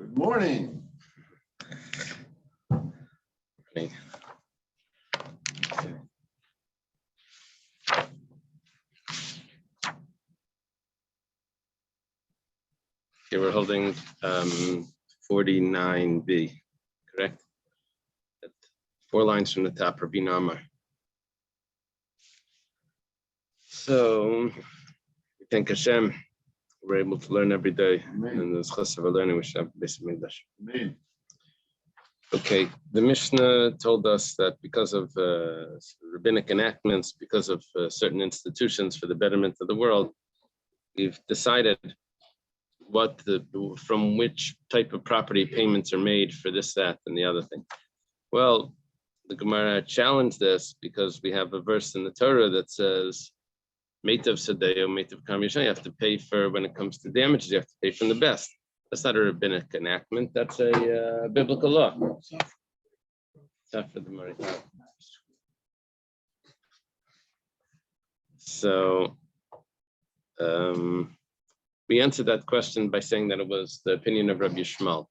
Good morning. Okay, we're holding 49b, correct? 4 lines from the top, Rabbi Namar. So, we thank Hashem. We're able to learn every day. Amen. And there's chesed of learning, we should have Beis Mikdash. Amen. Okay, the Mishnah told us that because of rabbinic enactments, because of certain institutions for the betterment of the world, we've decided from which type of property payments are made for this, that, and the other thing. Well, the Gemara challenged this because we have a verse in the Torah that says, "Meitav sadeo, meitav kam yishna." You have to pay for, when it comes to damages, you have to pay from the best. That's not a rabbinic enactment. That's a biblical law. It's not for the Marital. So we answered that question by saying that it was the opinion of Rabbi Yishmael.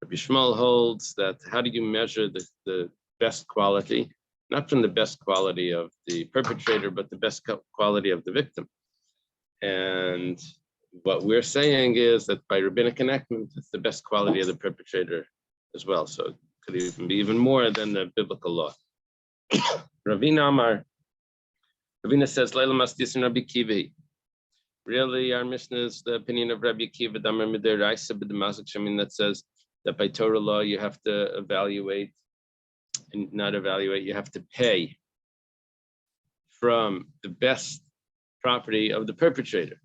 Rabbi Yishmael holds that how do you measure the best quality? Not from the best quality of the perpetrator, but the best quality of the victim. And what we're saying is that by rabbinic enactment, it's the best quality of the perpetrator as well. So it could even be even more than the biblical law. Ravina says, Laila Masdis and Rabbi Kivi. Really, our Mishnah is the opinion of Rabbi Kiva Damar Midiraisa B'Damazik Shamin that says that by Torah law you have to evaluate, and not evaluate, you have to pay from the best property of the perpetrator.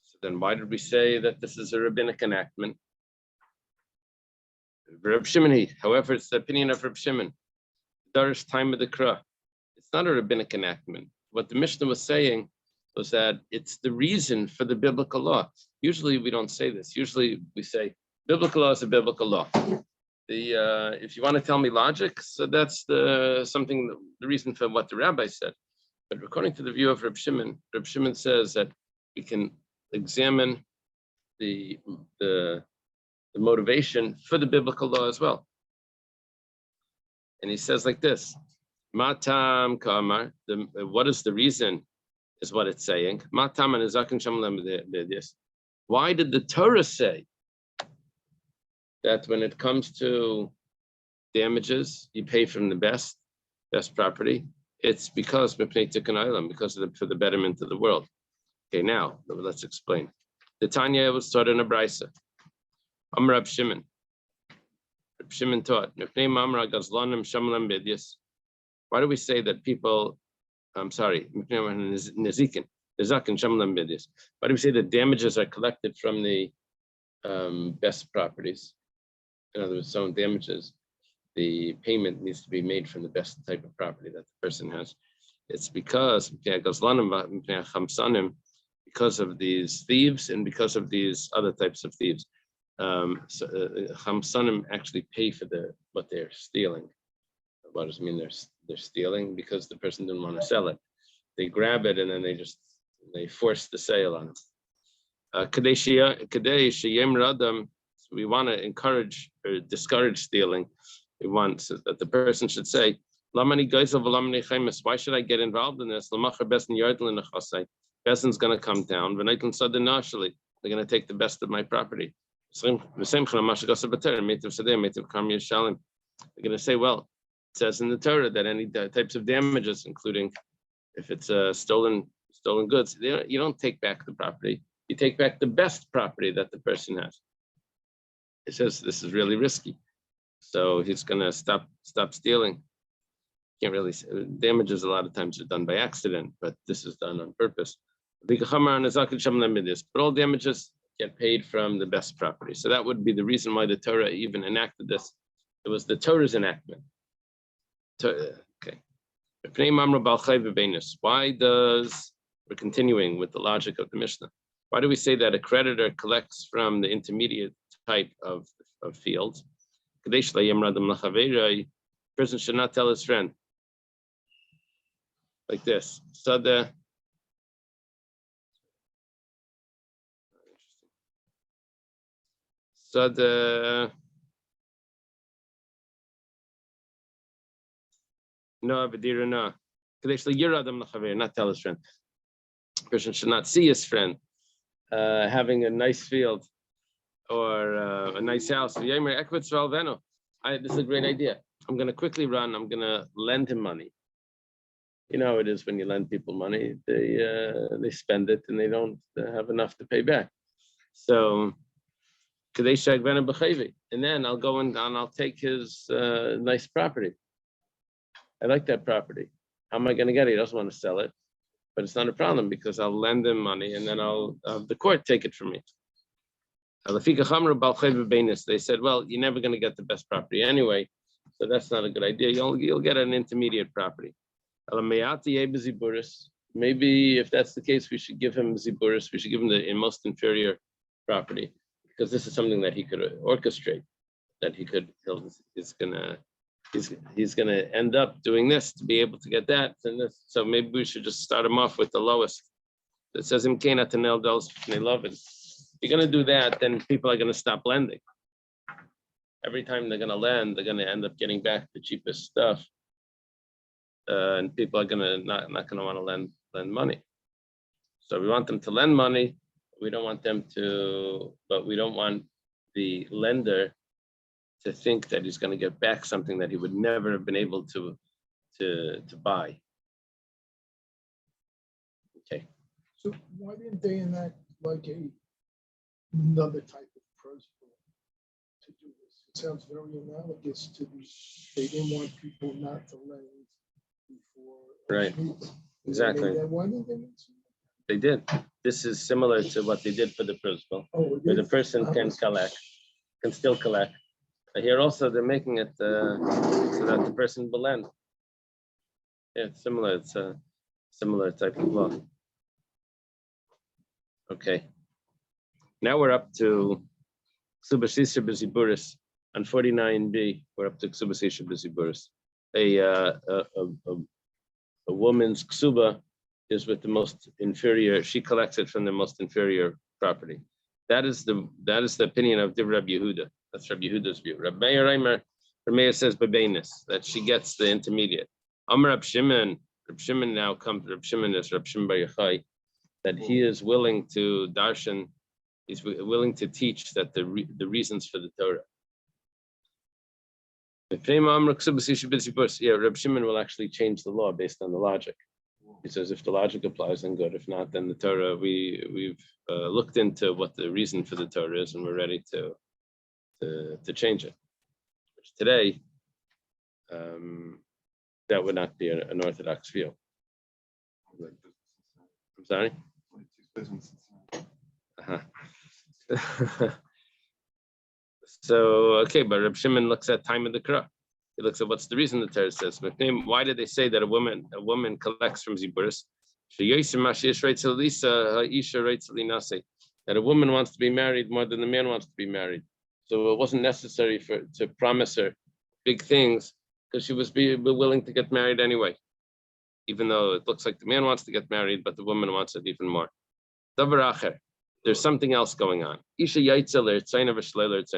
So then why did we say that this is a rabbinic enactment? Reb Shimon, however, it's the opinion of Reb Shimon. Darish time of the Kra. It's not a rabbinic enactment. What the Mishnah was saying was that it's the reason for the biblical law. Usually we don't say this. Usually we say biblical law is a biblical law. If you want to tell me logic, so that's the reason for what the rabbi said. But according to the view of Reb Shimon says that we can examine the motivation for the biblical law as well. And he says like this: Matam kamar. What is the reason? Is what it's saying. Matam and why did the Torah say that when it comes to damages, you pay from the best property? It's because for the betterment of the world. Okay, now let's explain. The Tanya was taught in a brisa. Amar Reb Shimon. Reb Shimon taught. Why do we say that people? I'm sorry, Nezikin. Why do we say that damages are collected from the best properties? In other words, someone damages, the payment needs to be made from the best type of property that the person has. It's because of these thieves and because of these other types of thieves. Chamsanim actually pay for what they're stealing. What does it mean they're stealing? Because the person didn't want to sell it. They grab it and then they force the sale on it. So we want to encourage or discourage stealing. We want so that the person should say, why should I get involved in this? Bezin's going to come down. They're going to take the best of my property. They're going to say, well, it says in the Torah that any types of damages, including if it's stolen goods, you don't take back the property. You take back the best property that the person has. It says this is really risky, so he's going to stop stealing. Can't really damages. A lot of times are done by accident, but this is done on purpose. But all damages get paid from the best property. So that would be the reason why the Torah even enacted this. It was the Torah's enactment. Okay. Why we're continuing with the logic of the Mishnah? Why do we say that a creditor collects from the intermediate type of fields? A person should not tell his friend like this. So the no, Abadira, no. Not tell his friend. A person should not see his friend having a nice field or a nice house. This is a great idea. I'm going to quickly run. I'm going to lend him money. You know how it is when you lend people money. They spend it and they don't have enough to pay back. So, and then I'll go and I'll take his nice property. I like that property. How am I going to get it? He doesn't want to sell it, but it's not a problem because I'll lend him money and then I'll have the court take it from me. They said, well, you're never going to get the best property anyway, so that's not a good idea. You'll get an intermediate property. Maybe if that's the case, we should give him ziburis. We should give him the most inferior property because this is something that he could orchestrate. That he's gonna end up doing this to be able to get that and this. So maybe we should just start him off with the lowest. It says If you're gonna do that, then people are gonna stop lending. Every time they're gonna lend, they're gonna end up getting back the cheapest stuff. And people are gonna not gonna want to lend money. So we want them to lend money. We don't want them to, but we don't want the lender to think that he's going to get back something that he would never have been able to buy. Okay. So why didn't they enact like another type of principle to do this? It sounds very analogous to they didn't want people not to lend before. Right. Exactly. Why didn't they make some? They did. This is similar to what they did for the principle, where the person can still collect. Here also they're making it so that the person will lend. Yeah, it's similar. It's a similar type of law. Okay. Now we're up to Ksubasisha Biziburis on 49b. We're up to Ksubasisha Biziburis. A woman's ksuba is with the most inferior. She collects it from the most inferior property. That is the opinion of Rabbi Yehuda. That's Rabbi Yehuda's view. Rabbi Meir says Bebenis, that she gets the intermediate. Amar Rab Shimon now comes. Rab Shimon is Rab Shimon Bar Yochai, that he is willing to darshan. He's willing to teach that the reasons for the Torah. Yeah, Reb Shimon will actually change the law based on the logic. He says if the logic applies, then good. If not, then the Torah, we've looked into what the reason for the Torah is, and we're ready to change it. Which today, that would not be an orthodox view. I'm sorry? So, okay, but Reb Shimon looks at time of the crop. He looks at what's the reason the Torah says. Why did they say that a woman collects from ziburis? That a woman wants to be married more than the man wants to be married. So it wasn't necessary to promise her big things because she was willing to get married anyway. Even though it looks like the man wants to get married, but the woman wants it even more. There's something else going on. A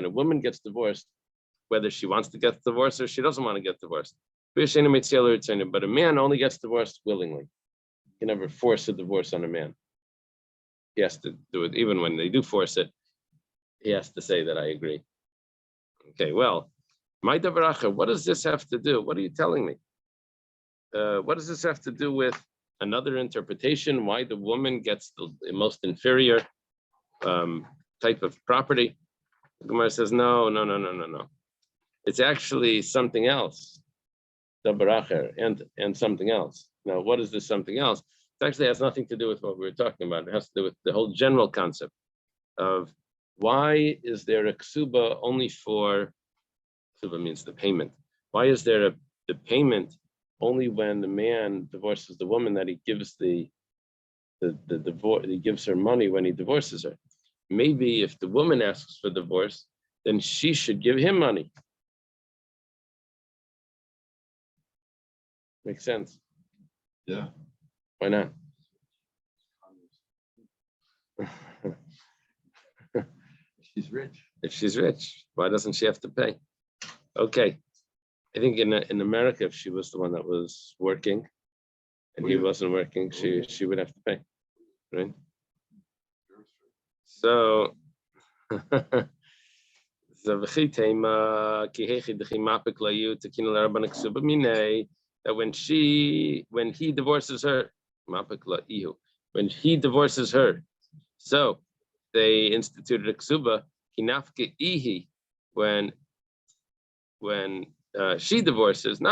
woman gets divorced, whether she wants to get divorced or she doesn't want to get divorced. But a man only gets divorced willingly. You can never force a divorce on a man. He has to do it. Even when they do force it, he has to say that I agree. Okay, well, my davaracha, what does this have to do? What are you telling me? What does this have to do with another interpretation? Why the woman gets the most inferior type of property? The Gemara says, no. It's actually something else, davaracha, and something else. Now, what is this something else? It actually has nothing to do with what we were talking about. It has to do with the whole general concept of why is there a ksuba only for, ksuba means the payment. Why is there the payment only when the man divorces the woman, that he gives the divorce, he gives her money when he divorces her? Maybe if the woman asks for divorce, then she should give him money. Makes sense? Yeah. Why not? She's rich. If she's rich, why doesn't she have to pay? Okay. I think in America, if she was the one that was working and he wasn't working, she would have to pay, right? So, that when he divorces her, so they instituted a ksuba, when she divorces, the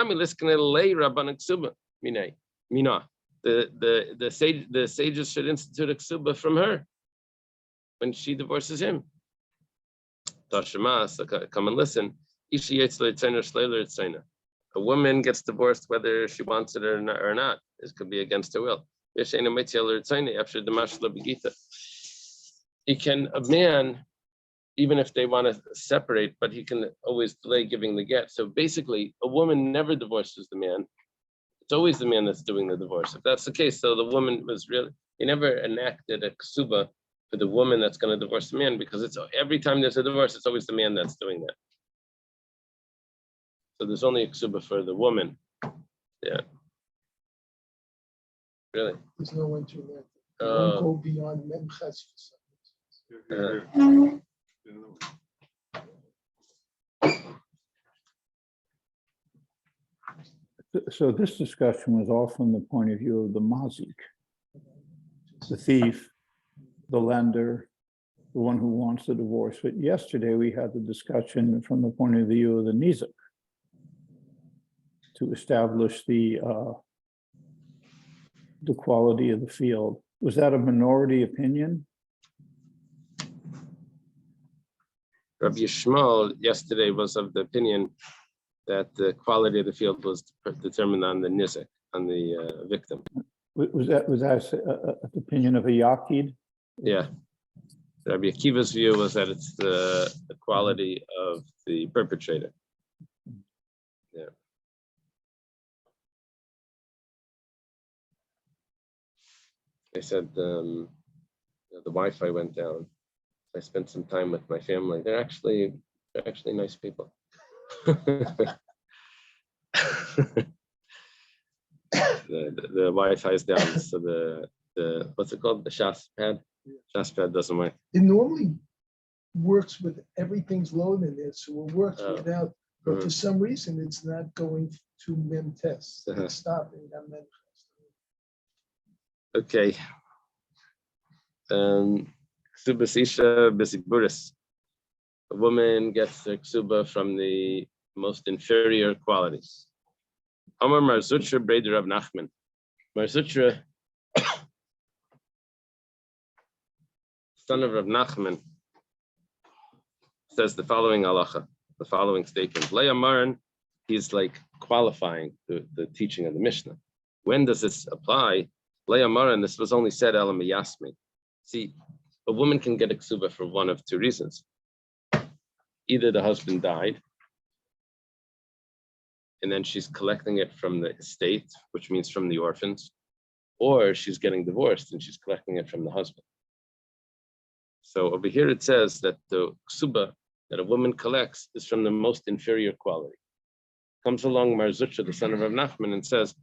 sages should institute a ksuba from her when she divorces him. Come and listen. A woman gets divorced whether she wants it or not. This could be against her will. A man, even if they want to separate, but he can always delay giving the get. So basically, a woman never divorces the man. It's always the man that's doing the divorce. If that's the case, so the woman was really, he never enacted a ksuba for the woman that's going to divorce the man, because it's every time there's a divorce, it's always the man that's doing that. So there's only a ksuba for the woman. Yeah. Really? There's no internet. Don't go beyond memchas for some reason. So this discussion was all from the point of view of the mazik, the thief, the lender, the one who wants the divorce. But yesterday we had the discussion from the point of view of the nizak to establish the quality of the field. Was that a minority opinion? Rabbi Yishmael yesterday was of the opinion that the quality of the field was determined on the nizak, on the victim. Was that an opinion of a yaqid? Yeah. Rabbi Akiva's view was that it's the quality of the perpetrator. Yeah. They said the Wi-Fi went down. I spent some time with my family. They're actually nice people. the Wi-Fi is down, so the what's it called? The Shas pad? Shas pad doesn't work. It normally works with everything's loaded in it, so it works without, but for some reason it's not going to mem test. It's stopping at mem test. Okay. Ksubas isha b'ziburis. A woman gets her ksuba from the most inferior qualities. Amar Mar Zutra Breder Rav Nachman. Mar Zutra, son of Rav Nachman, says the following halacha, the following statement. Leah Maran, he's like qualifying the teaching of the Mishnah. When does this apply? Leah Maran, this was only said Elam Yasmi. See, a woman can get a ksuba for one of two reasons. Either the husband died, and then she's collecting it from the estate, which means from the orphans, or she's getting divorced and she's collecting it from the husband. So over here it says that the ksuba that a woman collects is from the most inferior quality. Comes along Mar Zutra, the son of Rav Nachman, and says,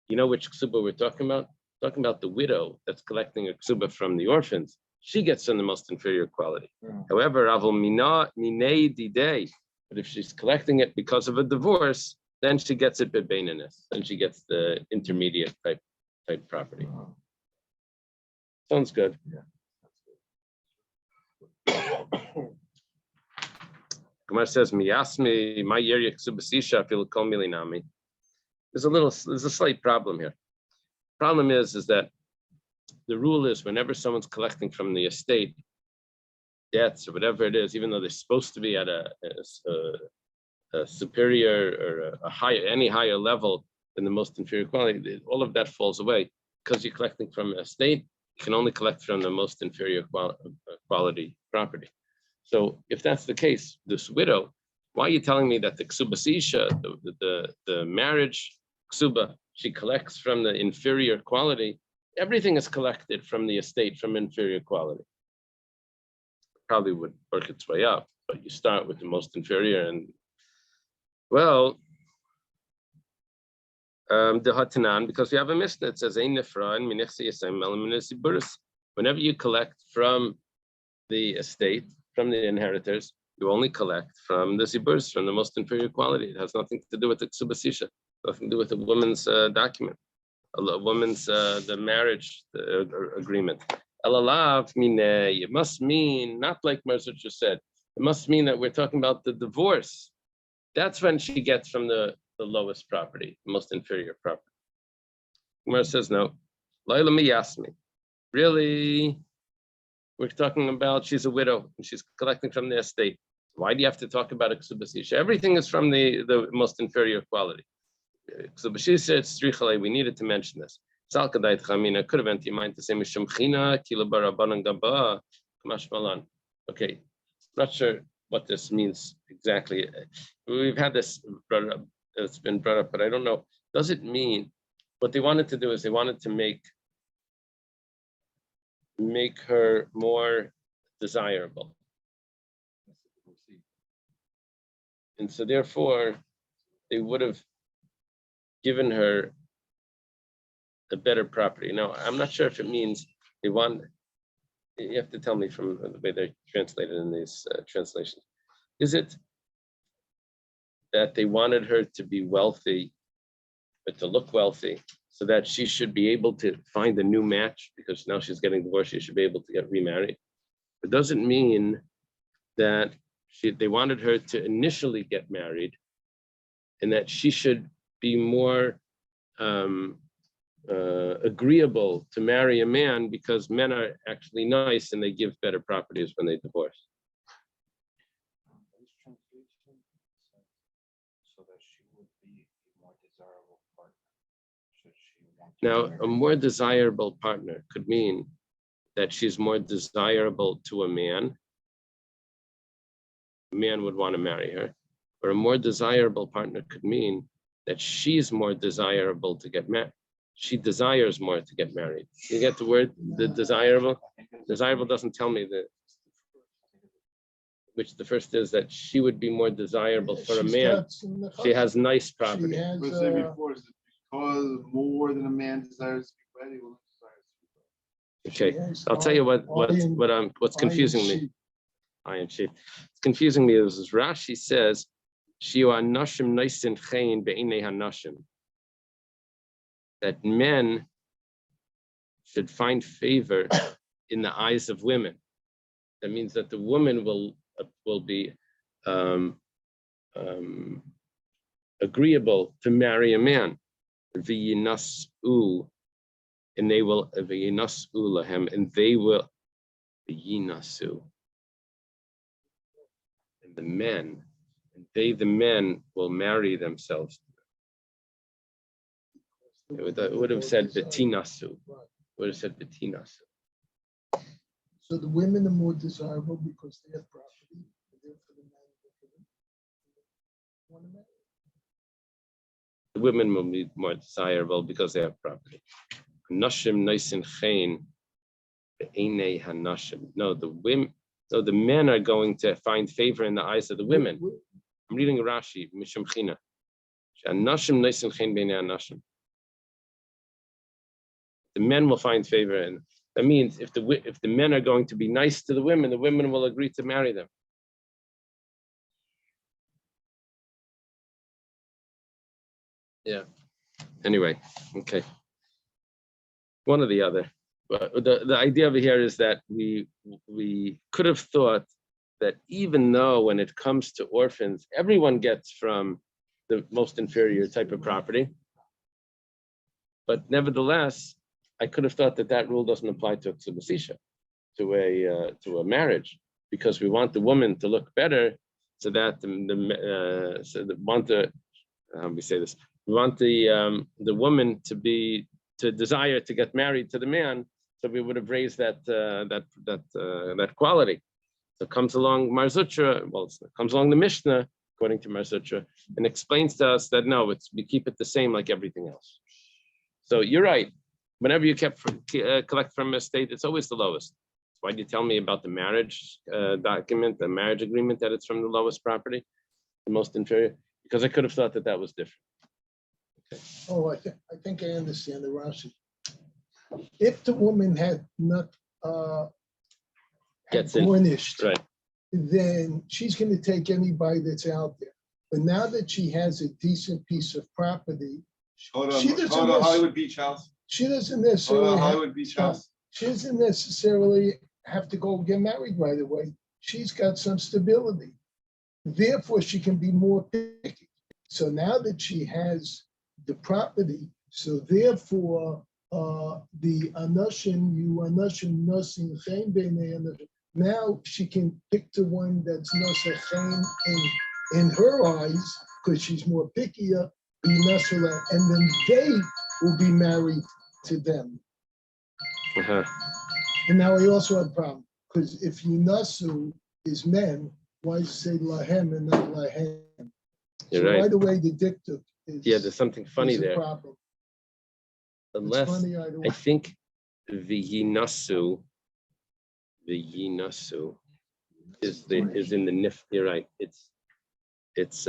you know which ksuba we're talking about? Talking about the widow that's collecting a ksuba from the orphans. She gets in the most inferior quality. However, avol minei didei, but if she's collecting it because of a divorce, then she gets it bebeinanis, then she gets the intermediate type property. Sounds good. Gemara says, "Miyasmi my yeria ksubasisha fil kol milinami." There's a slight problem here. Problem is that the rule is whenever someone's collecting from the estate debts or whatever it is, even though they're supposed to be at a superior or any higher level than the most inferior quality, all of that falls away because you're collecting from an estate. You can only collect from the most inferior quality property. So if that's the case, this widow, why are you telling me that the ksubas isha, the marriage ksuba, she collects from the inferior quality? Everything is collected from the estate from inferior quality. Probably would work its way up. but you start with the most inferior. And well, the Hatanan, because we have a Mishnah that says, whenever you collect from the estate, from the inheritors, you only collect from the ziburs, from the most inferior quality. It has nothing to do with the ksubasisha, nothing to do with a woman's document, a woman's the marriage agreement. Elalav mine, it must mean, not like Marzucha said, it must mean that we're talking about the divorce. That's when she gets from the lowest property, the most inferior property. Gemara says no. Laila miyasmi. Really, we're talking about she's a widow and she's collecting from the estate. Why do you have to talk about a ksubasisha? Everything is from the most inferior quality. Ksubasisha, it's strichale. We needed to mention this. Salkadait chamina could have entered your mind to say mishumchina kilabarabanan gaba kamashmalan. Okay, not sure what this means exactly. We've had this brought up. It's been brought up, but I don't know. Does it mean what they wanted to do is they wanted to make her more desirable, and so therefore they would have given her a better property. Now I'm not sure if it means they want. You have to tell me from the way they're translated in these translations. Is it that they wanted her to be wealthy, but to look wealthy, so that she should be able to find a new match because now she's getting divorced, she should be able to get remarried? It doesn't mean that they wanted her to initially get married and that she should be more agreeable to marry a man because men are actually nice and they give better properties when they divorce. Now, a more desirable partner could mean that she's more desirable to a man. A man would want to marry her. Or a more desirable partner could mean that she's more desirable to get married. She desires more to get married. You get the word, the desirable? Desirable doesn't tell me which the first is that she would be more desirable for a man. She has nice property. Because more than a man desires to be wed, he will desire to be wed. Okay, I'll tell you what's confusing me. Iron sheep. It's confusing me is Rashi says, "Shiu anashim naisin chein be'inei hanashim." That men should find favor in the eyes of women. That means that the woman will be agreeable to marry a man. V'yinasu, and they will v'yinasu lahem, and they will v'yinasu, and the men will marry themselves. It would have said betinasu. Would have said betinasu. So the women are more desirable because they have property, and therefore the men want to marry. The women will be more desirable because they have property. Nashim naisin chein be'inei hanashim. No, the men are going to find favor in the eyes of the women. I'm reading Rashi, Mishum China. Nashim naisin chein be'inei hanashim. The men will find favor, and that means if the men are going to be nice to the women will agree to marry them. Yeah. Anyway, okay. One or the other. But the idea over here is that we could have thought that even though when it comes to orphans, everyone gets from the most inferior type of property, but nevertheless, I could have thought that rule doesn't apply to a ksubasisha, to a marriage, because we want the woman to look better, so that we want the woman to desire to get married to the man, so we would have raised that quality. So comes along Marzutra, comes along the Mishnah, according to Marzutra, and explains to us that no, we keep it the same like everything else. So you're right. Whenever you collect from a state, it's always the lowest. Why'd you tell me about the marriage document, the marriage agreement, that it's from the lowest property, the most inferior? Because I could have thought that that was different. Oh, I think I understand the Rashi. If the woman had not had Gets in, garnished, right. then she's going to take anybody that's out there. But now that she has a decent piece of property, Hold on, she doesn't hold on, nec- Hollywood Beach House. she doesn't Hold necessarily on, have, Hollywood Beach House. she doesn't necessarily have to go get married right away. She's got some stability. Therefore, she can be more picky. So now that she has the property, so therefore, the anashim, you anashim nosim chen b'nei anashim. Now she can pick the one that's nosim chen in her eyes, because she's more pickier, be nasula, and then they will be married to them. Uh-huh. And now I also have a problem, because if Yunasu is men, why say lahem and not lahem? You're So right. right away, the dictum is. Yeah, there's something funny is a there. problem. It's Unless funny either way. I think the yinasu is in the nif. You're right. It's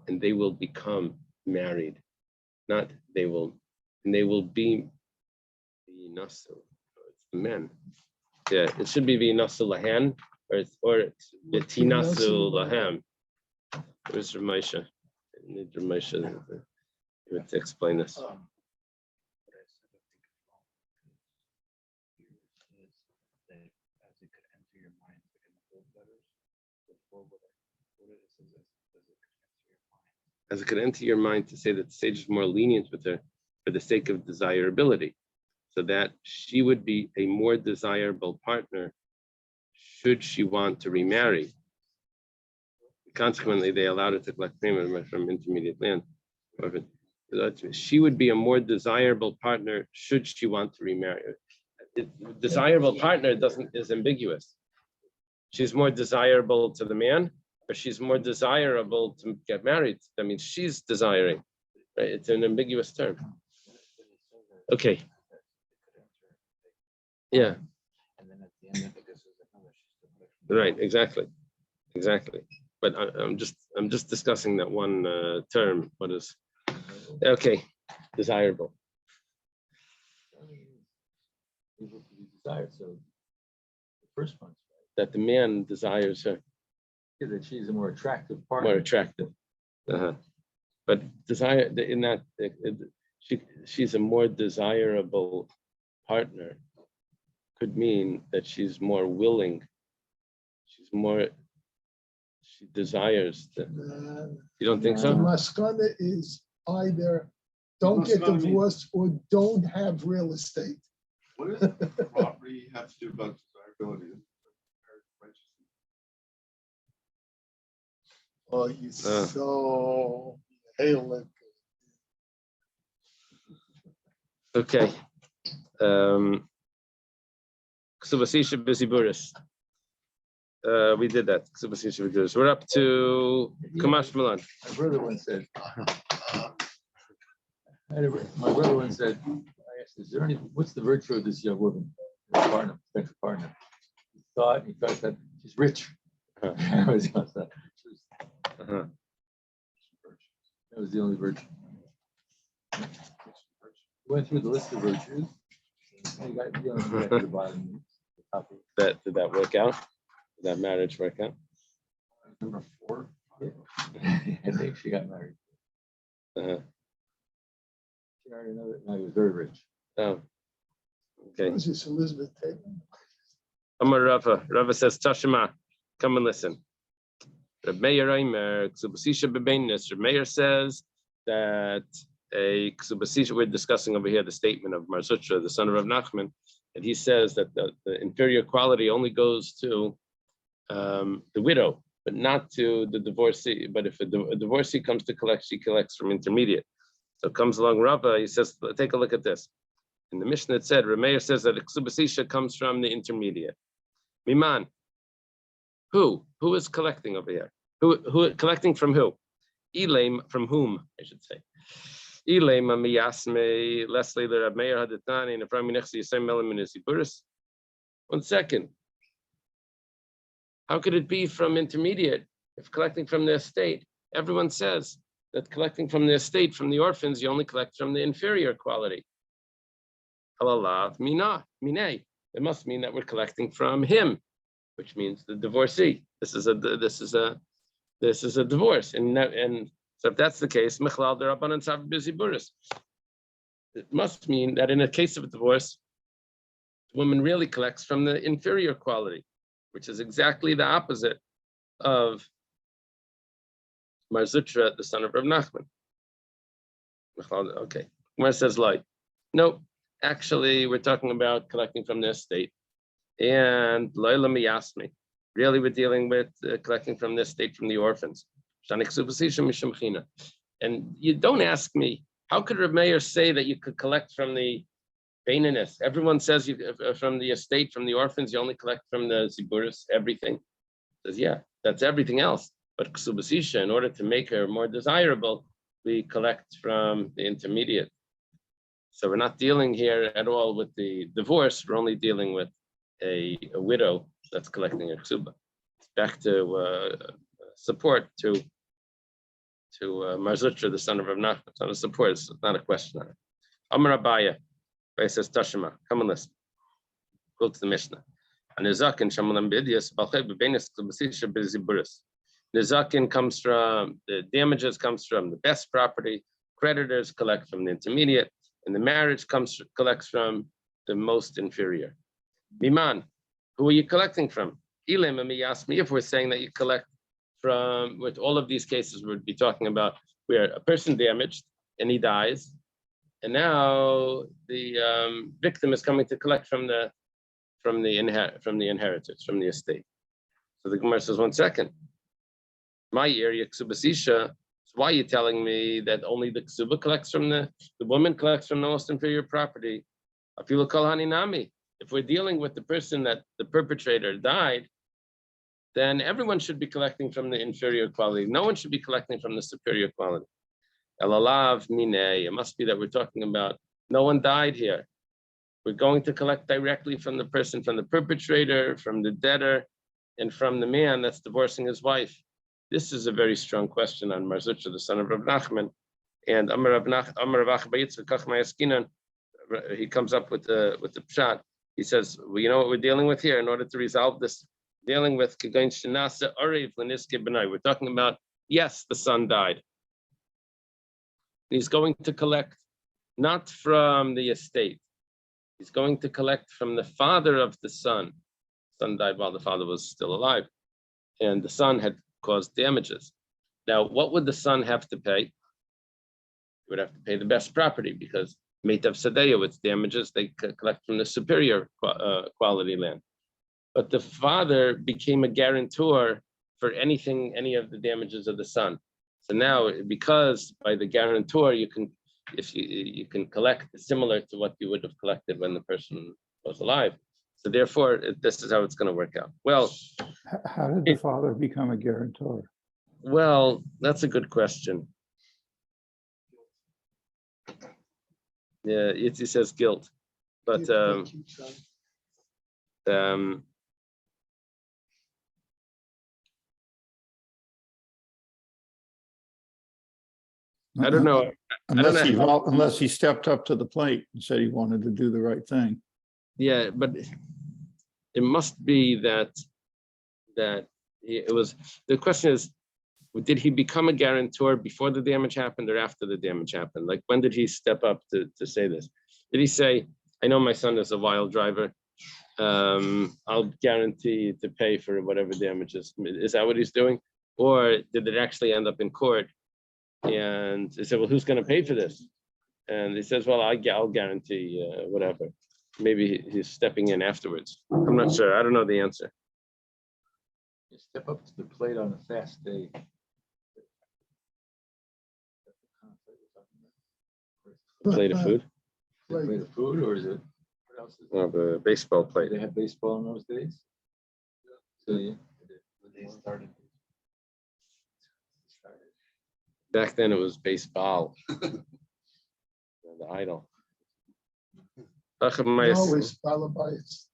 and they will become married, not they will, and they will be yinasu. It's the men. Yeah, it should be yinasu lahan, or it's tinasu lahem. Where's Ramesha? I need Ramesha to explain this. As it could enter your mind to say that the sage is more lenient with her for the sake of desirability, so that she would be a more desirable partner should she want to remarry. Consequently, they allowed her to collect payment from intermediate land. She would be a more desirable partner should she want to remarry. Desirable partner is ambiguous. She's more desirable to the man, or she's more desirable to get married. That means she's desiring. Right? It's an ambiguous term. Okay. Yeah. Right. Exactly. But I'm just discussing that one term. What is okay? Desirable. Desired. So the first one's That the man desires her. right. That she's a more attractive partner. More attractive. But desire in that she's a more desirable partner could mean that she's more willing. She desires that. You don't think The so? maskana is either don't get Maskana means- divorced or don't have real estate. What does the property have to do about desirability? Oh, you so hail. Okay. Ksubasisha Bisiburis. We did that. Ksubasisha Bisiburis. We're up to Kamash Milan. My brother once said, my brother once said, I asked, is there any, what's the virtue of this young woman, her partner, potential partner? He thought, that she's rich. Uh-huh. Uh-huh. That was the only virtue. Went through the list of virtues. And he got, you got to the bottom. The top of it. Did that work out? Did that marriage work out? Number 4. I think she got married. Uh-huh. She married another. No, he was very rich. Oh. Okay. What is this, Elizabeth Taylor? Amar Rava. Rava says, Tashima, come and listen. Reb Meir Aimer, Ksubasisha Bebeinis. Reb Meir says that a Ksubasisha, we're discussing over here the statement of Mar Zutra, the son of Rav Nachman, and he says that the inferior quality only goes to the widow, but not to the divorcee. But if a divorcee comes to collect, she collects from intermediate. So comes along Rava, he says, take a look at this. In the Mishnah it said, Reb Meir says that a Ksubasisha comes from the intermediate. Miman. Who is collecting over here? Who collecting from who? Elaim, from whom, I should say. Ilema miyasme Leslie the Rab Meir Hadatani and the Prime Minister Yisrael Melaminisiburis. 1 second. How could it be from intermediate if collecting from the estate? Everyone says that collecting from the estate, from the orphans, you only collect from the inferior quality. Halalav mina minay. It must mean that we're collecting from him, which means the divorcee. This is a divorce, and so if that's the case, michlal derabanan sav b'ziburis. It must mean that in a case of a divorce, the woman really collects from the inferior quality, which is exactly the opposite of Mar Zutra, the son of Rav Nachman. Okay, Gemara says like, no, actually we're talking about collecting from the estate, and loyla miyasmi. Really, we're dealing with collecting from the estate from the orphans. And you don't ask me, how could Rav Meir say that you could collect from the Baininus? Everyone says you from the estate, from the orphans, you only collect from the Ziburis, everything. Says, yeah, that's everything else. But Ksubasisha, in order to make her more desirable, we collect from the intermediate. So we're not dealing here at all with the divorce. We're only dealing with a widow that's collecting a ksuba. Back to support to Mar Zutra, the son of Rav Nachman. It's not a support. It's not a question on it. Amar Abaya, Abaya says Tashima. Come and listen. Go to the Mishnah. Nizakin shamalam b'idiyas balchay b'beinis klubasisha b'ziburis. Nizakin comes from the damages, comes from the best property. Creditors collect from the intermediate, and the marriage collects from the most inferior. Miman, who are you collecting from? Ilem miyasmi. If we're saying that you collect from, with all of these cases, we'd be talking about where a person damaged and he dies, and now the victim is coming to collect from the inheritors, from the estate. So the Gemara says, 1 second. My area, Ksubasisha, why are you telling me that only the Ksuba collects from the woman collects from the most inferior property? Afilu kol haninami. If we're dealing with the person that the perpetrator died, then everyone should be collecting from the inferior quality. No one should be collecting from the superior quality. Elalav minei. It must be that we're talking about no one died here. We're going to collect directly from the person, from the perpetrator, from the debtor, and from the man that's divorcing his wife. This is a very strong question on Mar Zutra, the son of Rav Nachman. And he comes up with the pshat. He says, well, you know what we're dealing with here in order to resolve this? Dealing with we're talking about, yes, the son died. He's going to collect not from the estate. He's going to collect from the father of the son. The son died while the father was still alive, and the son had caused damages. Now, what would the son have to pay? He would have to pay the best property because Meitav Sadeya, with damages, they collect from the superior quality land. But the father became a guarantor for any of the damages of the son. So now, because by the guarantor, you can collect similar to what you would have collected when the person was alive. So therefore, this is how it's going to work out. Well, how did the father become a guarantor? Well, that's a good question. Yeah, it says guilt, but I don't know. Unless he stepped up to the plate and said he wanted to do the right thing. Yeah, but it must be that it was. The question is, did he become a guarantor before the damage happened or after the damage happened? Like, when did he step up to say this? Did he say, I know my son is a wild driver. I'll guarantee to pay for whatever damages. Is that what he's doing? Or did it actually end up in court? And they said, well, who's going to pay for this? And he says, well, I'll guarantee whatever. Maybe he's stepping in afterwards. I'm not sure. I don't know the answer. You step up to the plate on a fast day. Plate of food? Plate of food, or is it? What else is Oh, the baseball plate. They had baseball in those days. So yeah. They started. Back then it was baseball. The idol. No, it's Balabais.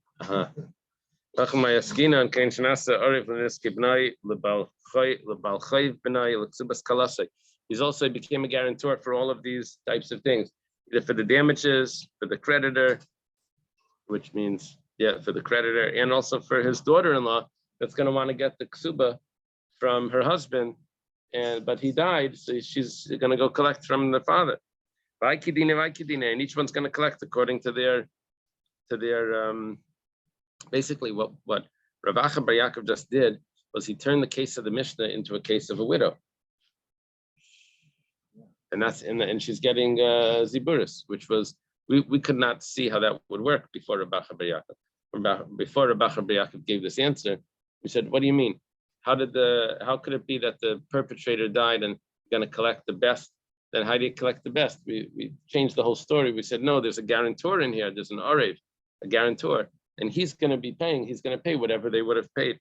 He's also became a guarantor for all of these types of things, either for the damages, for the creditor, which means, for the creditor, and also for his daughter-in-law that's going to want to get the ksuba from her husband, but he died, so she's going to go collect from the father. And each one's going to collect according to their basically what Rav Acha Bar Yaakov just did was he turned the case of the Mishnah into a case of a widow. And that's and she's getting ziburis, which was we could not see how that would work before Rav Acha Bar Yaakov. Before Rav Acha Bar Yaakov gave this answer, we said, what do you mean? How could it be that the perpetrator died and going to collect the best? Then how do you collect the best? We changed the whole story. We said, no, there's a guarantor in here. There's an arev, a guarantor, and he's going to be paying. He's going to pay whatever they would have paid.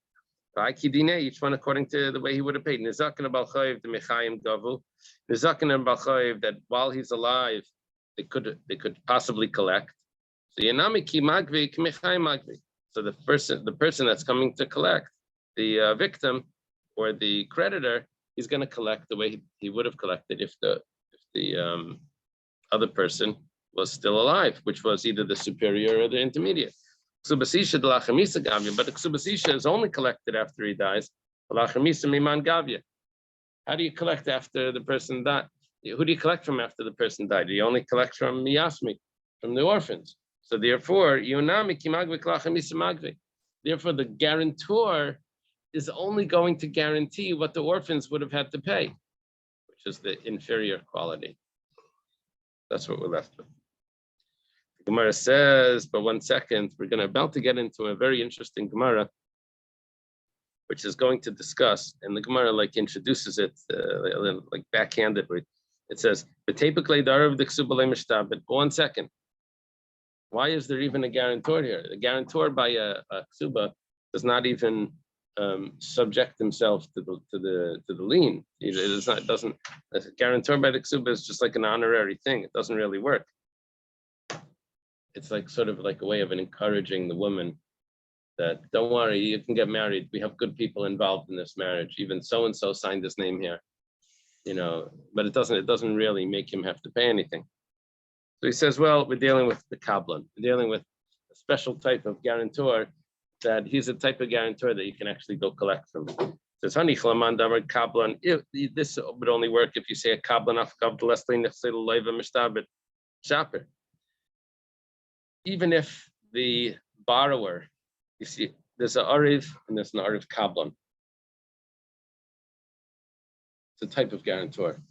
Each one according to the way he would have paid. Nizakin Balchayev the Mechayim Gavu. Nizakin Balchayev that while he's alive, they could possibly collect. So Yanamiki Magvi Kmechayim Magvi. So the person that's coming to collect, the victim or the creditor, he's going to collect the way he would have collected if the other person was still alive, which was either the superior or the intermediate. But the ksubasisha is only collected after he dies. How do you collect after the person died? Who do you collect from after the person died? You only collect from miyasmi, from the orphans. So therefore, therefore the guarantor is only going to guarantee what the orphans would have had to pay, which is the inferior quality. That's what we're left with. Gemara says, but 1 second, we're about to get into a very interesting Gemara, which is going to discuss, and the Gemara introduces it backhandedly. It says, but 1 second. Why is there even a guarantor here? The guarantor by a ksuba does not even subject himself to the lien. A guarantor by the ksuba is just like an honorary thing. It doesn't really work. It's sort of like a way of encouraging the woman that don't worry, you can get married. We have good people involved in this marriage. Even so and so signed his name here, but it doesn't really make him have to pay anything. So he says, well, we're dealing with the kablan. We're dealing with a special type of guarantor that he's a type of guarantor that you can actually go collect from. It says, honey, kablan. This would only work if you say a kablan af shaper. Even if the borrower, you see, there's an ariv and there's an ariv kablan. It's a type of guarantor.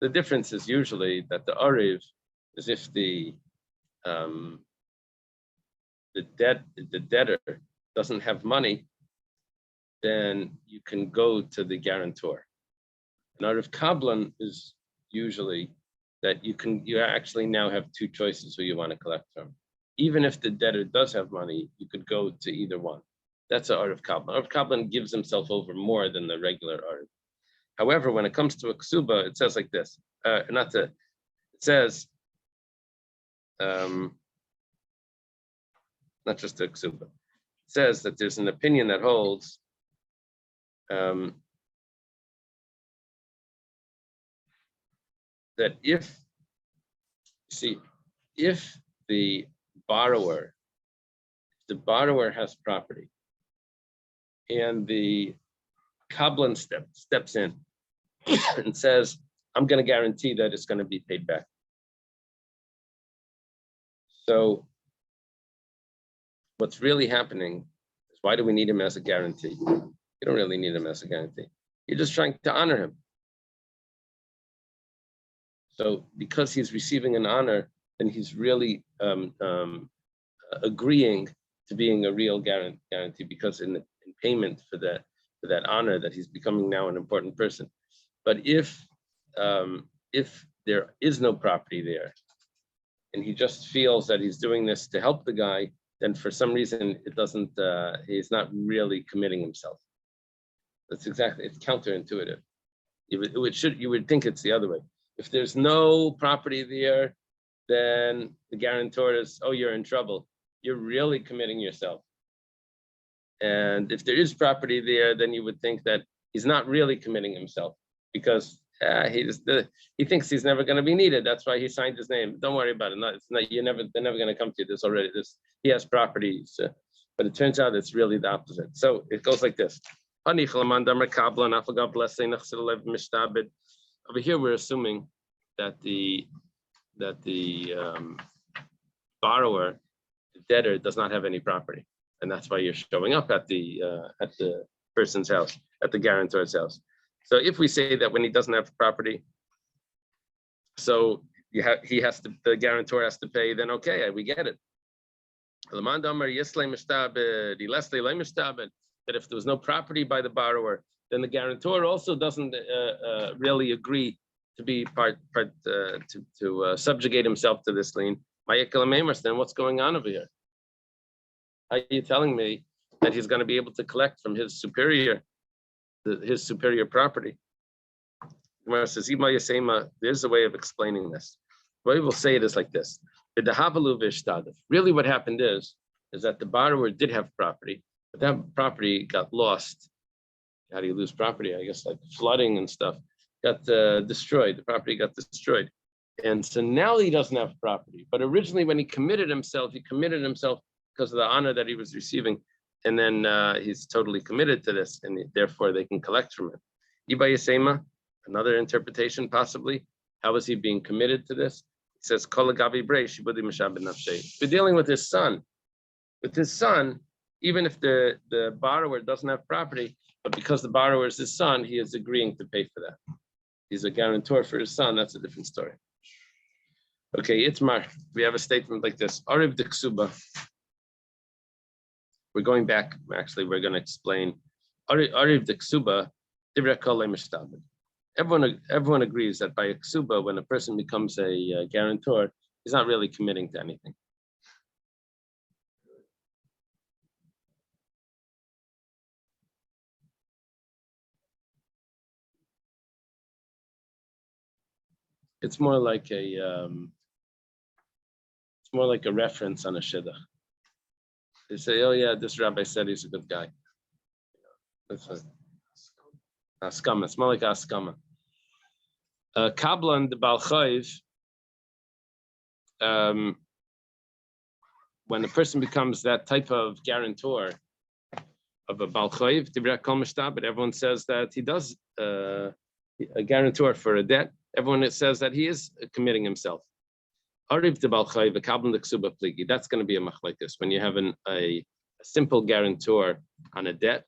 The difference is usually that the ariv is if the debtor doesn't have money, then you can go to the guarantor. An ariv kablan is usually that you actually now have two choices who you want to collect from. Even if the debtor does have money, you could go to either one. That's an ariv kablan. Ariv kablan gives himself over more than the regular ariv. However, when it comes to a ksuba, it says like this. It says, not just a ksuba. It says that there's an opinion that holds that if the borrower has property and the kablan steps in and says, I'm going to guarantee that it's going to be paid back. So what's really happening is, why do we need him as a guarantee? You don't really need him as a guarantee. You're just trying to honor him. So because he's receiving an honor, then he's really agreeing to being a real guarantee, because in payment for that honor, that he's becoming now an important person. But if there is no property there, and he just feels that he's doing this to help the guy, then for some reason he's not really committing himself. It's counterintuitive. You would think it's the other way. If there's no property there, then the guarantor is, oh, you're in trouble. You're really committing yourself. And if there is property there, then you would think that he's not really committing himself because he thinks he's never going to be needed. That's why he signed his name. Don't worry about it. They're never going to come to you. There's already this. He has properties, but it turns out it's really the opposite. So it goes like this. Over here, we're assuming that the borrower, the debtor, does not have any property, and that's why you're showing up at the person's house, at the guarantor's house. So if we say that when he doesn't have property, so the guarantor has to pay, then okay, we get it. That if there was no property by the borrower, then the guarantor also doesn't really agree to be to subjugate himself to this lien. Then what's going on over here? Are you telling me that he's going to be able to collect from his superior property? Gemara says, there's a way of explaining this. The way we'll say it is like this. Really what happened is that the borrower did have property, but that property got lost. How do you lose property? I guess like flooding and stuff got destroyed. The property got destroyed. And so now he doesn't have property. But originally when he committed himself because of the honor that he was receiving. And then he's totally committed to this, and therefore they can collect from him. Iba Yasema, another interpretation possibly. How is he being committed to this? He says, we're dealing with his son. With his son, even if the borrower doesn't have property, but because the borrower is his son, he is agreeing to pay for that. He's a guarantor for his son. That's a different story. Okay, Itmar, we have a statement like this. Ariv Diksuba. We're going back, actually, we're going to explain. Ariv de Ksuba, everyone agrees that by a Ksuba, when a person becomes a guarantor, he's not really committing to anything. It's more like a reference on a shidduch. They say, oh yeah, this rabbi said he's a good guy. That's a askama. It's more like askama. Kablan the Balchayv, when a person becomes that type of guarantor of a Balchayv, but everyone says that he does a guarantor for a debt. Everyone says that he is committing himself. That's going to be a machlekes when you have a simple guarantor on a debt,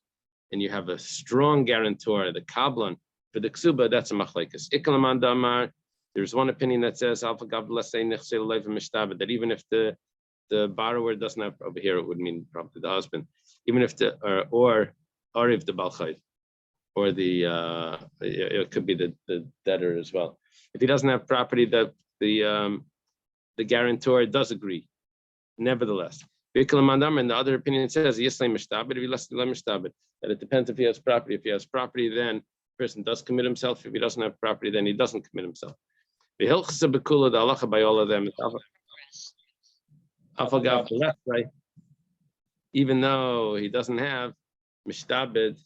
and you have a strong guarantor, the kablan for the ksuba. That's a machlekes. There's one opinion that says that even if the borrower doesn't have, over here it would mean probably the husband, even if or if the balchayv, or it could be the debtor as well. If he doesn't have property, the guarantor does agree. Nevertheless, and the other opinion says that it depends if he has property. If he has property, then the person does commit himself. If he doesn't have property, then he doesn't commit himself. The halacha by all of them, right? Even though he doesn't have mishtabed,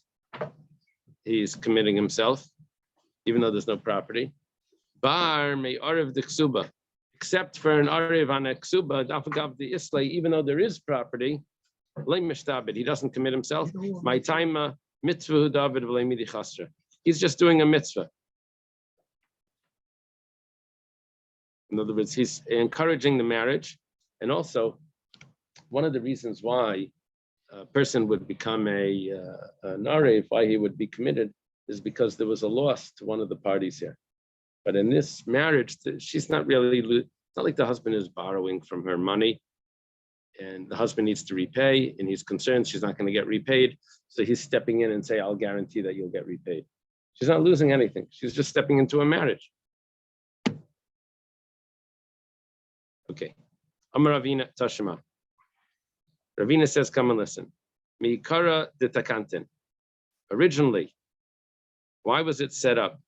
he's committing himself, even though there's no property. Bar may arav the ksuba. Except for an ariv on a ksuba, dafagav the islay, even though there is property, he doesn't commit himself. My time mitzvah David v'leimidi chasra. He's just doing a mitzvah. In other words, he's encouraging the marriage, and also one of the reasons why a person would become an ariv, why he would be committed, is because there was a loss to one of the parties here. But in this marriage, she's not really, it's not like the husband is borrowing from her money and the husband needs to repay, and he's concerned she's not going to get repaid. So he's stepping in and say, I'll guarantee that you'll get repaid. She's not losing anything. She's just stepping into a marriage. Okay. Amar Ravina Tashima. Ravina says, come and listen. Mikara de takantin. Originally, why was it set up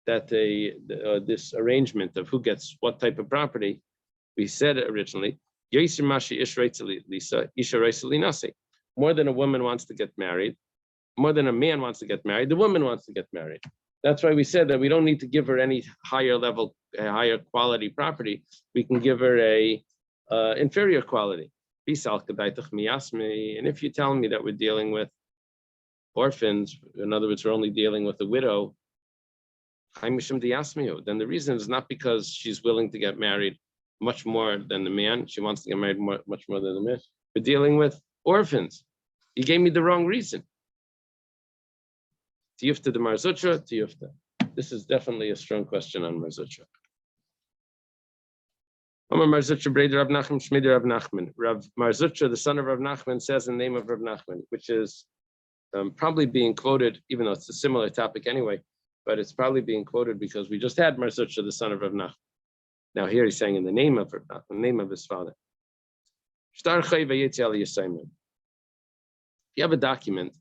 that this arrangement of who gets what type of property we said originally, more than a woman wants to get married, more than a man wants to get married, the woman wants to get married. That's why we said that we don't need to give her any higher level, higher quality property. We can give her a inferior quality. And if you tell me that we're dealing with orphans, in other words, we're only dealing with a widow, then the reason is not because she's willing to get married much more than the man. She wants to get married much more than the man. We're dealing with orphans. You gave me the wrong reason. Tiyufta de Marzutra, Tiyufta. This is definitely a strong question on Marzutra. Rav Marzutra, the son of Rav Nachman, says in the name of Rav Nachman, which is probably being quoted, even though it's a similar topic anyway, but it's probably being quoted because we just had Marzutra, the son of Rav Nachman. Now here he's saying in the name of Rav Nachman, the name of his father. If you have a document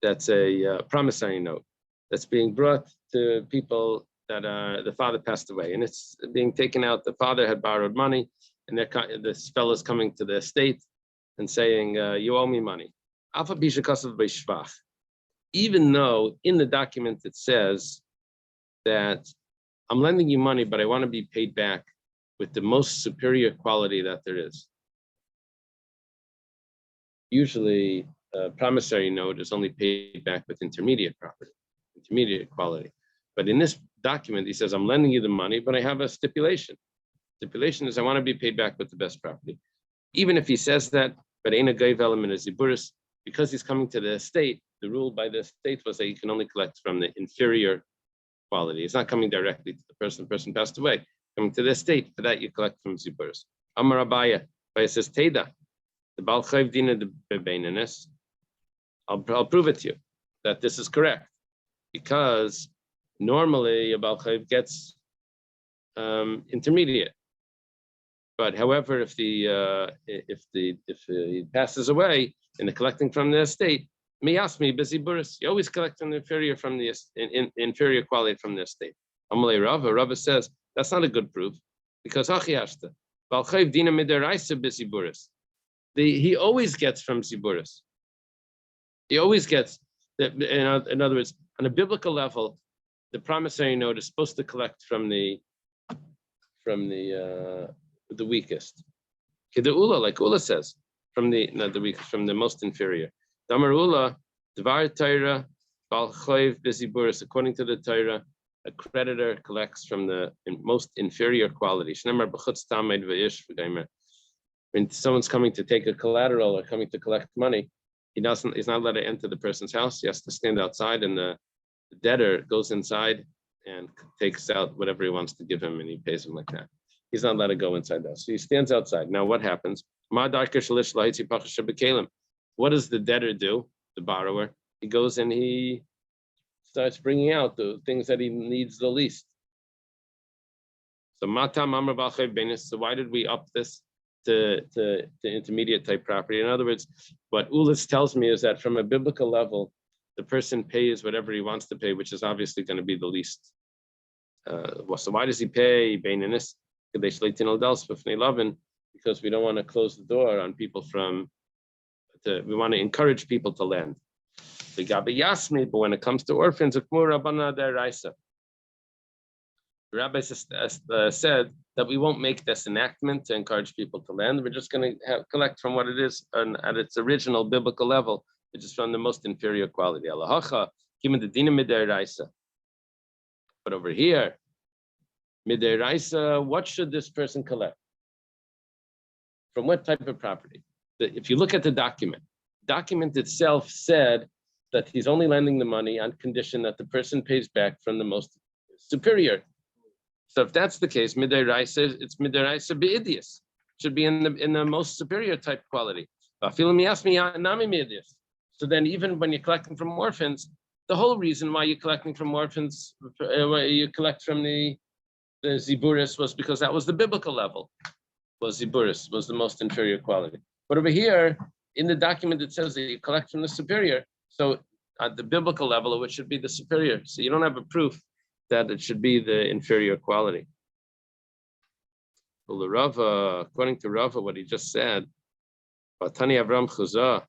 that's a promissory note that's being brought to people that the father passed away, and it's being taken out. The father had borrowed money, and this fellow's coming to the estate and saying, "You owe me money." Even though in the document it says that I'm lending you money, but I want to be paid back with the most superior quality that there is. Usually, a promissory note is only paid back with intermediate quality. But in this document, he says, I'm lending you the money, but I have a stipulation. Stipulation is I want to be paid back with the best property. Even if he says that, but ain't a gaiv element as ziburis, because he's coming to the estate, the rule by the estate was that you can only collect from the inferior quality. It's not coming directly to the person passed away. Coming to the estate, for that you collect from ziburis. Amar Abaya, Abaya says, Teda, the Baal Chayv Dina de Bebeinanis, I'll prove it to you that this is correct, because normally a Baal Chayv gets intermediate, but however, if he passes away in the collecting from the estate, miyasmi beziburis, you always collect an inferior from the inferior quality from the estate. Amalei Rava says that's not a good proof, because Achiashta Baal Chayv Dina midaraisa beziburis. He always gets from ziburis. He always gets that. In other words, on a biblical level, the promissory note is supposed to collect from the weakest. Kedeula, like Ula says, from the weakest, from the most inferior. Damar Ula, Dvar Torah, Baal Chayv Biziburis, according to the Torah, a creditor collects from the most inferior quality. When someone's coming to take a collateral or coming to collect money, he's not allowed to enter the person's house. He has to stand outside, and the debtor goes inside and takes out whatever he wants to give him, and he pays him like that. He's not allowed to go inside the house. So he stands outside. Now what happens? What does the debtor do, the borrower? He goes and he starts bringing out the things that he needs the least. So why did we up this to intermediate type property? In other words, what Ulis tells me is that from a biblical level, the person pays whatever he wants to pay, which is obviously going to be the least. So why does he pay? Because we don't want to close the door on people we want to encourage people to lend. But when it comes to orphans, the rabbi said that we won't make this enactment to encourage people to lend. We're just going to collect from what it is at its original biblical level, which is from the most inferior quality. But over here, midiraisa, what should this person collect? From what type of property? If you look at the document itself said that he's only lending the money on condition that the person pays back from the most superior. So if that's the case, midiraisa, it's midiraisa beidius. Should be in the most superior type quality. So then even when you're collecting from orphans, the whole reason why you're collecting from orphans, why you collect from the ziburis, was because that was the biblical level. Was ziburis, was the most inferior quality. But over here, in the document, it says that you collect from the superior. So at the biblical level, it should be the superior. So you don't have a proof that it should be the inferior quality. Well, Rava, according to Rava, what he just said, Batani Avram Chuzah,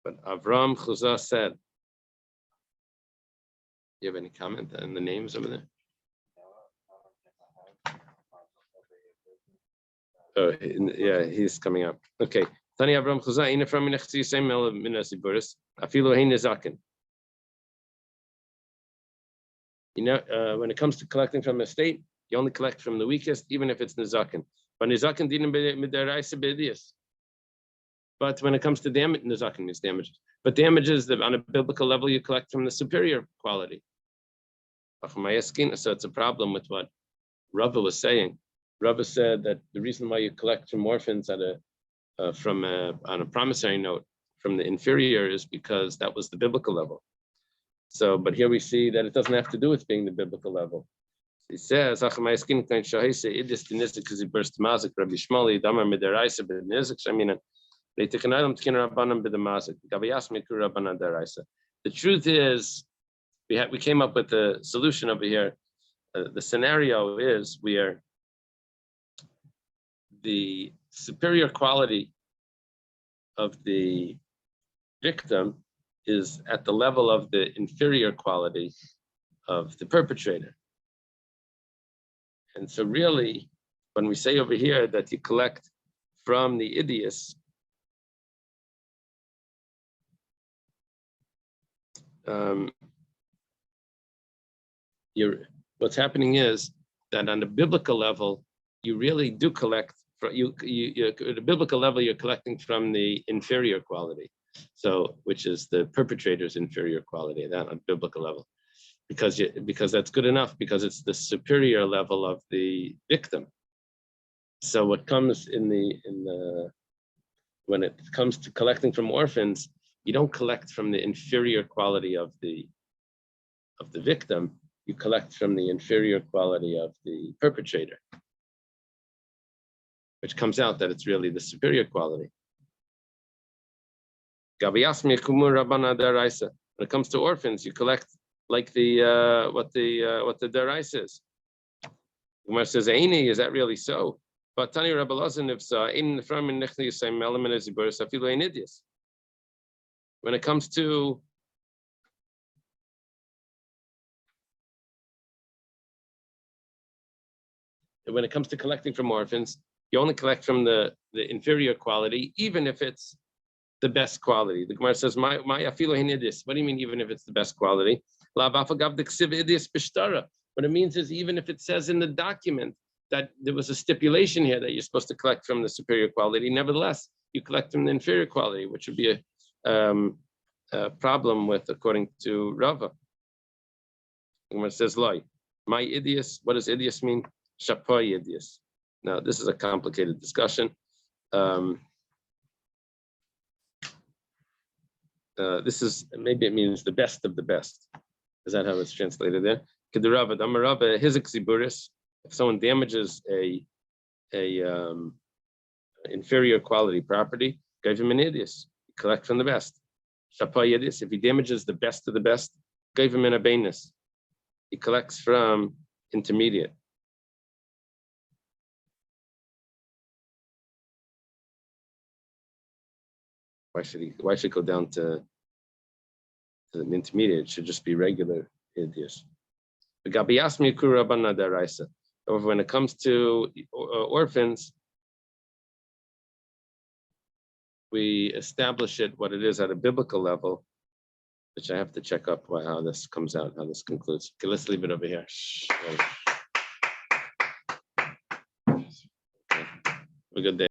but Avram Chuzah said, you have any comment on the names over there? Oh, yeah, he's coming up. Okay. Tani Avram Chuzah, ina from minachzi same el minasiburis, afilo hein nezakin. You know, when it comes to collecting from a state, you only collect from the weakest, even if it's nezakin. But nezakin didn't midaraisa b'idiyas. But when it comes to damage, nezakin means damages. But damages on a biblical level, you collect from the superior quality. So it's a problem with what Rava was saying. Rava said that the reason why you collect from orphans on a promissory note from the inferior is because that was the biblical level. So, but here we see that it doesn't have to do with being the biblical level. He says, I mean, the truth is, we came up with the solution over here. The scenario is where the superior quality of the victim is at the level of the inferior quality of the perpetrator. And so really, when we say over here that you collect from the idios, what's happening is that on the biblical level, you really do collect from at the biblical level, you're collecting from the inferior quality. So, which is the perpetrator's inferior quality, that on biblical level, because that's good enough, because it's the superior level of the victim. So what comes when it comes to collecting from orphans, you don't collect from the inferior quality of the victim, you collect from the inferior quality of the perpetrator, which comes out that it's really the superior quality. When it comes to orphans, you collect like what the deraisa is. Umar says, "Aini, is that really so?" But Tani Rabbi Lazar nifsa in from in nechli same element as iburis afilu inidius. When it comes to collecting from orphans, you only collect from the inferior quality, even if it's the best quality. The Gemara says, "My afilu hinidis." What do you mean, even if it's the best quality? What it means is, even if it says in the document that there was a stipulation here that you're supposed to collect from the superior quality, nevertheless, you collect from the inferior quality, which would be a problem with, according to Rava. The Gemara says, "Loi, my idios." What does idios mean? Shapoy idios. Now, this is a complicated discussion. This is, maybe it means the best of the best. Is that how it's translated there? If someone damages a inferior quality property, give him an idios. Collect from the best. If he damages the best of the best, give him an abainus. He collects from intermediate. Why should he go down to the intermediate? It should just be regular idios. However, when it comes to orphans, we establish it what it is at a biblical level, which I have to check up how this comes out, how this concludes. Okay, let's leave it over here. Okay. Have a good day.